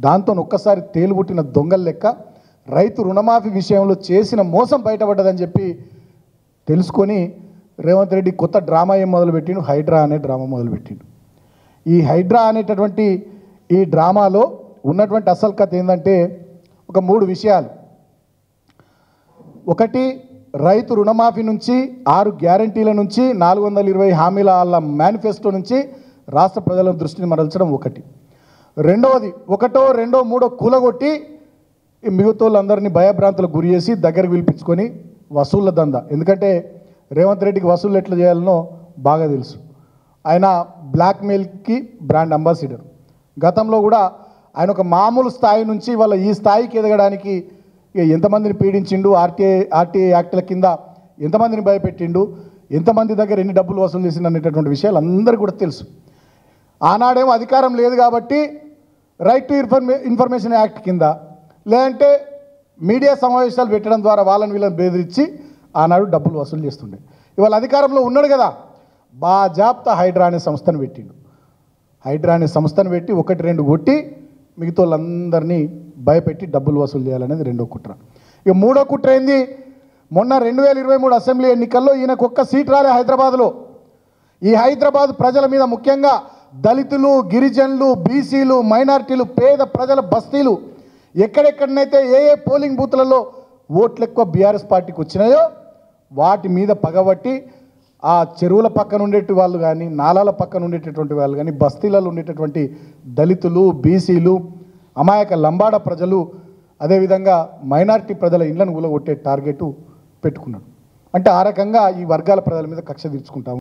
దాంతో ఒక్కసారి తేలుబుట్టిన దొంగల లెక్క రైతు రుణమాఫీ విషయంలో చేసిన మోసం బయటపడ్డదని చెప్పి తెలుసుకొని రేవంత్ రెడ్డి కొత్త డ్రామా ఏం మొదలుపెట్టిండు, హైడ్రా అనే డ్రామా మొదలుపెట్టిండు. ఈ హైడ్రా అనేటటువంటి ఈ డ్రామాలో ఉన్నటువంటి అసలు కథ ఏంటంటే ఒక 3 విషయాలు. ఒకటి, రైతు రుణమాఫీ నుంచి 6 గ్యారంటీల నుంచి 420 హామీల మేనిఫెస్టో నుంచి రాష్ట్ర ప్రజల దృష్టిని మరల్చడం ఒకటి. రెండవది, ఒకటో రెండో మూడో కూలగొట్టి మిగతా వాళ్ళందరినీ భయభ్రాంతులకు గురి చేసి దగ్గరకు పిలిపించుకొని వసూళ్ళ దందా. ఎందుకంటే రేవంత్ రెడ్డికి వసూళ్ళు ఎట్లా చేయాలనో బాగా తెలుసు. ఆయన బ్లాక్మెయిల్కి బ్రాండ్ అంబాసిడర్. గతంలో కూడా ఆయన ఒక మామూలు స్థాయి నుంచి వాళ్ళ ఈ స్థాయికి ఎదగడానికి ఎంతమందిని పీడించిండు, ఆర్టీఐ యాక్ట్ల కింద ఎంతమందిని భయపెట్టిండు, ఎంతమంది దగ్గర ఎన్ని డబ్బులు వసూలు చేసిండు అనేటటువంటి విషయాలు అందరికీ కూడా తెలుసు. ఆనాడేమో అధికారం లేదు కాబట్టి రైట్ టు ఇన్ఫర్మేషన్ యాక్ట్ కింద, లేదంటే మీడియా సమావేశాలు పెట్టడం ద్వారా వాళ్ళని వీళ్ళని బెదిరించి ఆనాడు డబ్బులు వసూలు చేస్తుండే. ఇవాళ అధికారంలో ఉన్నాడు కదా, బాజాప్తా హైడ్రా అనే సంస్థను పెట్టిండు. హైడ్రా అనే సంస్థను పెట్టి 1-2 కొట్టి మిగతా వాళ్ళందరినీ భయపెట్టి డబ్బులు వసూలు చేయాలనేది రెండో కుట్ర. ఇక మూడో కుట్ర ఏంది, మొన్న 2023 అసెంబ్లీ ఎన్నికల్లో ఈయనకు ఒక్క సీట్ రాలే హైదరాబాద్లో. ఈ హైదరాబాద్ ప్రజల మీద, ముఖ్యంగా దళితులు, గిరిజనులు, బీసీలు, మైనారిటీలు, పేద ప్రజల బస్తీలు, ఎక్కడెక్కడనైతే ఏ పోలింగ్ బూత్లలో ఓట్లు ఎక్కువ బీఆర్ఎస్ పార్టీకి వచ్చినాయో వాటి మీద పగబట్టి ఆ చెరువుల పక్కన ఉండేటి వాళ్ళు కానీ, నాలాల పక్కన ఉండేటటువంటి వాళ్ళు కానీ, బస్తీలలో ఉండేటటువంటి దళితులు, బీసీలు, అమాయక లంబాడ ప్రజలు, అదేవిధంగా మైనారిటీ ప్రజల ఇళ్లను కూలగొట్టే టార్గెట్ పెట్టుకున్నాడు. అంటే ఆ రకంగా ఈ వర్గాల ప్రజల మీద కక్ష తీర్చుకుంటాము.